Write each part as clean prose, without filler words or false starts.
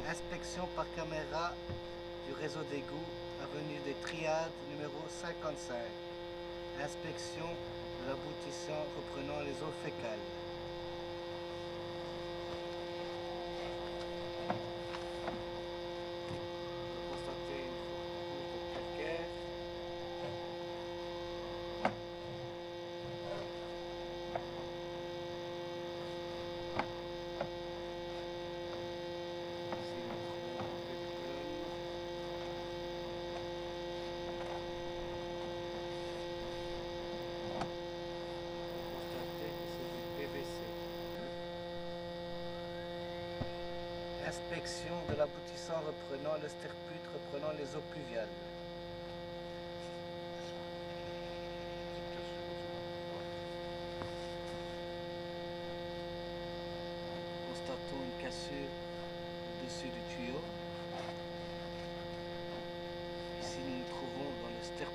Inspection par caméra du réseau d'égout, avenue des Triades, numéro 55. Inspection de l'aboutissant reprenant les eaux fécales. On peut constater une forte couche de calcaire. Ici, nous trouvons quelques colonnes. Constater que c'est du PVC. Inspection de l'aboutissant reprenant le sterput reprenant les eaux pluviales. Constatons une cassure au-dessus du tuyau. Ici nous nous trouvons dans le sterput.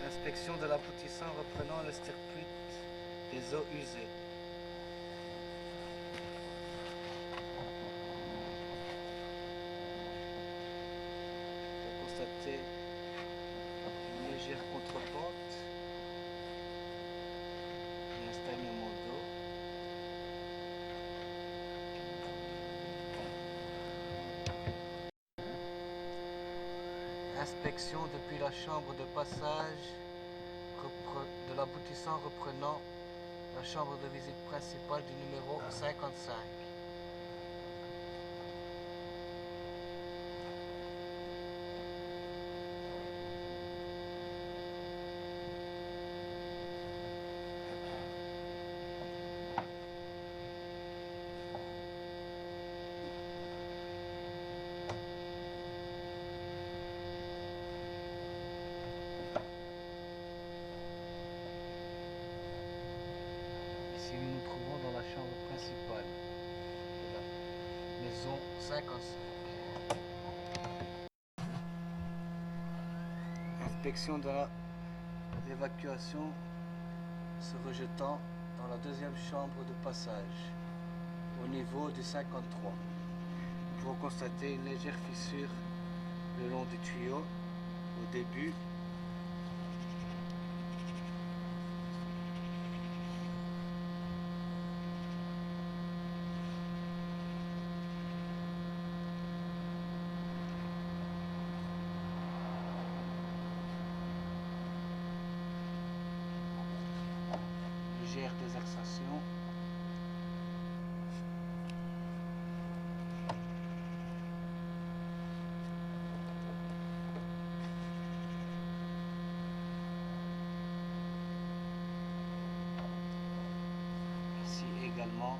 Inspection de l'aboutissant reprenant le sterput des eaux usées. On peut constater une légère contrepente et un stagnement d'eau. Inspection depuis la chambre de passage de l'aboutissant reprenant la chambre de visite principale du numéro 55. Ici nous nous trouvons dans la chambre principale de la maison 55. Inspection de l'évacuation se rejetant dans la deuxième chambre de passage au niveau du 53. Nous pouvons constater une légère fissure le long du tuyau au début. Légère désaxation. Ici également.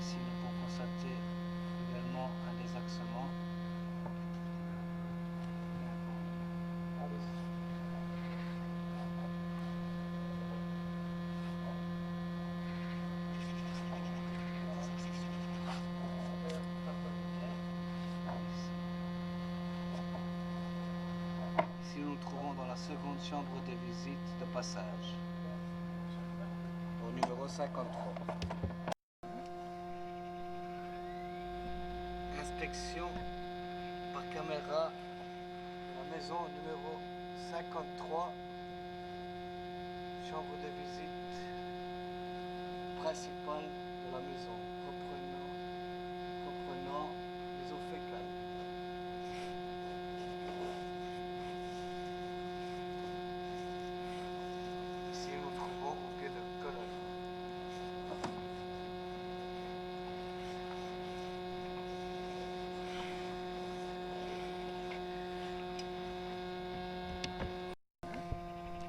Ici, nous pouvons constater également un désaxement. Ici, nous nous trouvons dans la seconde chambre de visite de passage, au numéro 53. Inspection par caméra de la maison numéro 53, chambre de visite principale de la maison, reprenant les eaux fécales. Ici nous nous trouvons au pied de colonne.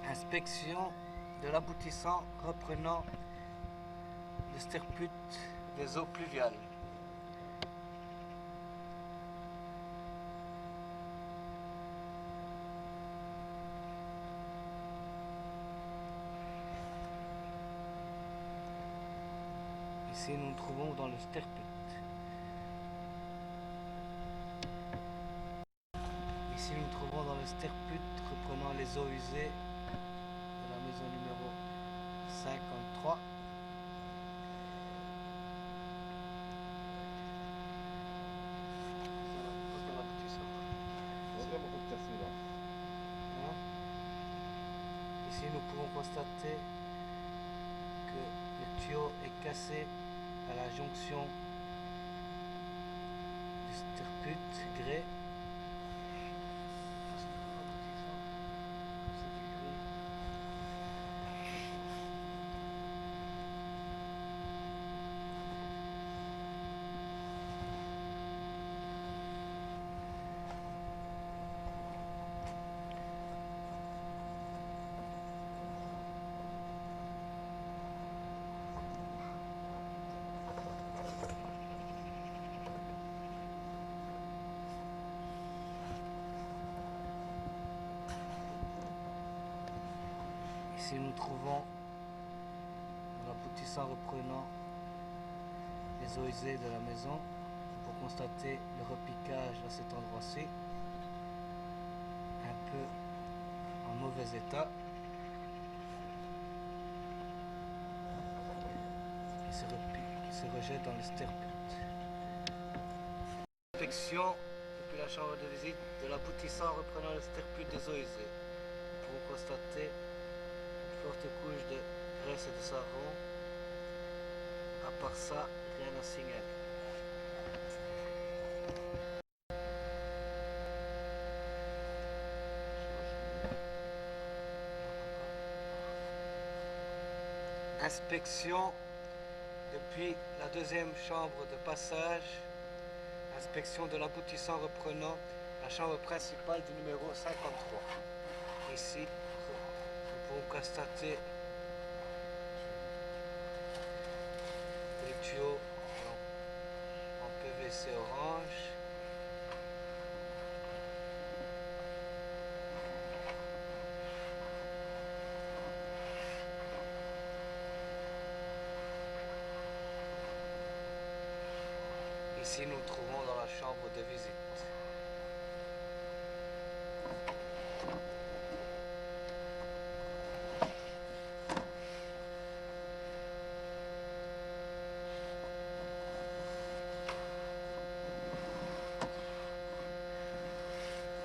Inspection de l'aboutissant reprenant le sterput des eaux pluviales. Ici nous nous trouvons dans le sterput. Ici nous nous trouvons dans le sterput reprenant les eaux usées de la maison numéro 53. Ici nous pouvons constater que le tuyau est cassé à la jonction du sterput grès. Ici nous trouvons l'aboutissant reprenant les eaux usées de la maison pour constater le repiquage à cet endroit-ci, un peu en mauvais état. Il se rejette dans le sterput. Inspection depuis la chambre de visite de l'aboutissant reprenant le sterput des eaux usées. Pour constater forte couche de graisse et de savon. À part ça, rien à signaler. Inspection depuis la deuxième chambre de passage. Inspection de l'aboutissant reprenant la chambre principale du numéro 53. Ici, nous pouvons constater les tuyaux en PVC orange. Ici, nous nous trouvons dans la chambre de visite.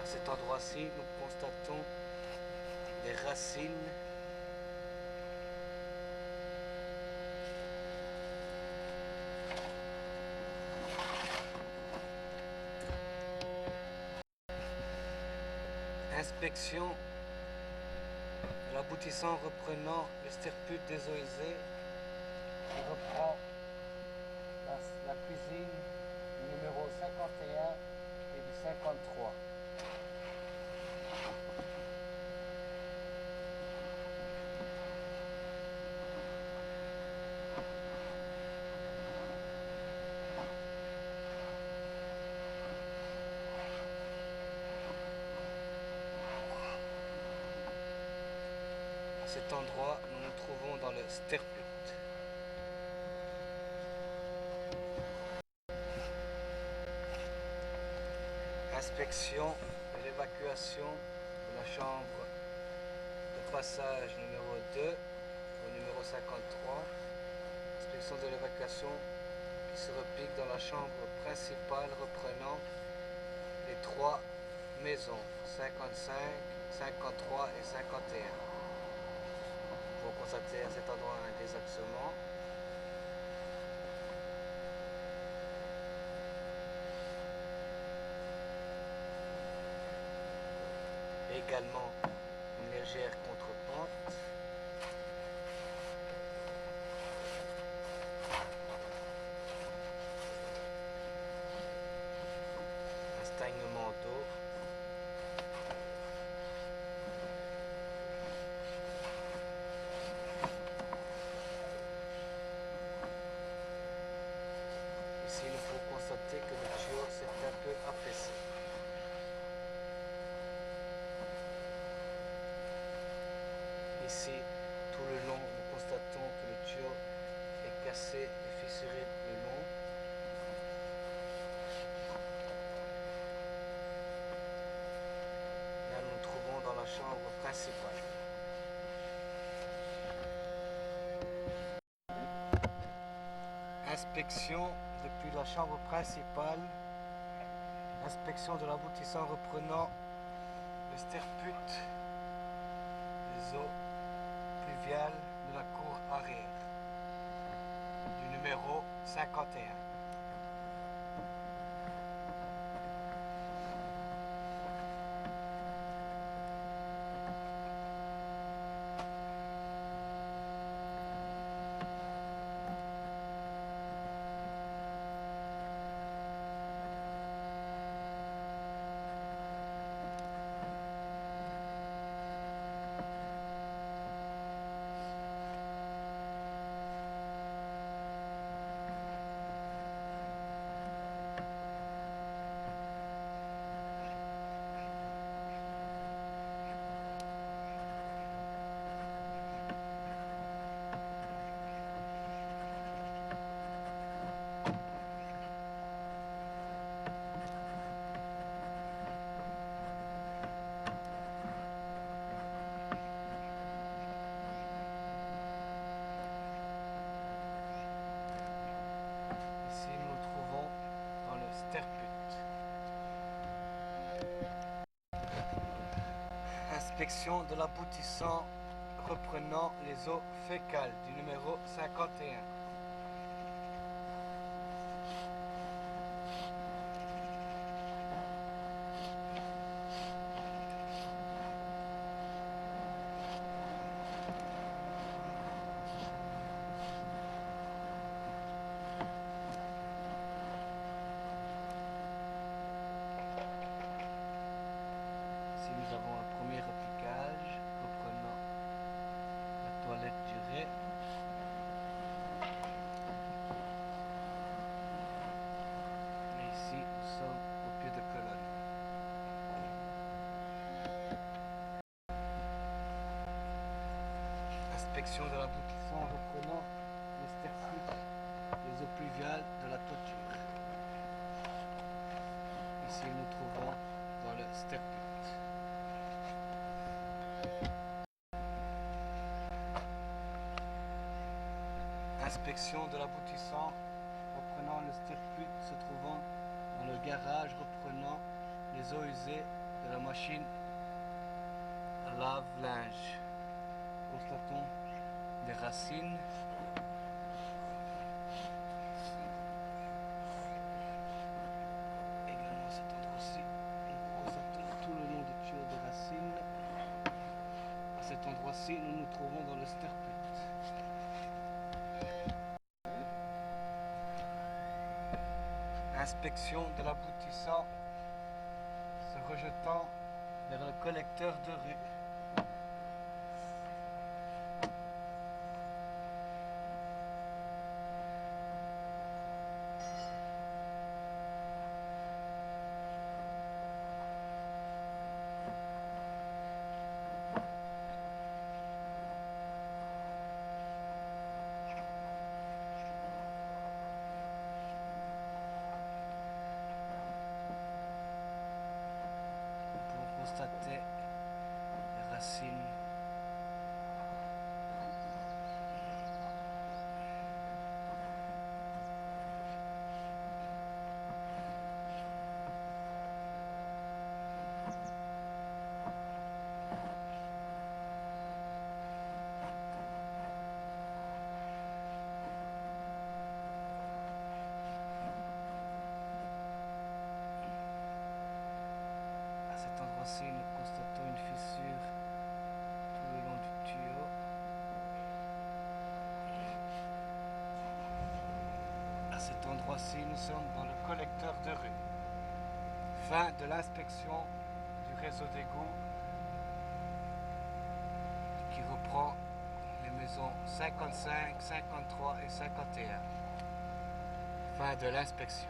À cet endroit-ci, nous constatons des racines inspection de l'aboutissant reprenant le sterput des eaux usées qui reprend la cuisine du numéro 51 et du 53. À cet endroit, nous nous trouvons dans le sterput. Inspection et l'évacuation de la chambre de passage numéro 2 au numéro 53. Inspection de l'évacuation qui se repique dans la chambre principale reprenant les trois maisons 55, 53 et 51. Vous constatez à cet endroit un désaxement. Et également une légère contrepente. Un stagnement d'eau. Ici, tout le long, nous constatons que le tuyau est cassé et fissuré le long. Là, nous nous trouvons dans la chambre principale. Inspection depuis la chambre principale. Inspection de l'aboutissant reprenant le sterput, les eaux pluviales de la cour arrière, du numéro 51. Inspection de l'aboutissant reprenant les eaux fécales du numéro 51. Nous avons un premier appliquage reprenant la toilette durée. Et ici, nous sommes au pied de colonne. Inspection de l'aboutissant reprenant le sterput, les eaux pluviales de la toiture. Ici, nous nous trouvons dans le sterput. Inspection de l'aboutissant reprenant le sterput se trouvant dans le garage reprenant les eaux usées de la machine à lave-linge. Constatons des racines. Également à cet endroit-ci, nous constatons tout le long du tuyau des racines. À cet endroit-ci, nous nous trouvons dans le sterput. Inspection de l'aboutissant se rejetant vers le collecteur de rue. Constater les racines. À cet endroit-ci, nous constatons une fissure tout le long du tuyau. À cet endroit-ci, nous sommes dans le collecteur de rue. Fin de l'inspection du réseau d'égout qui reprend les maisons 55, 53 et 51. Fin de l'inspection.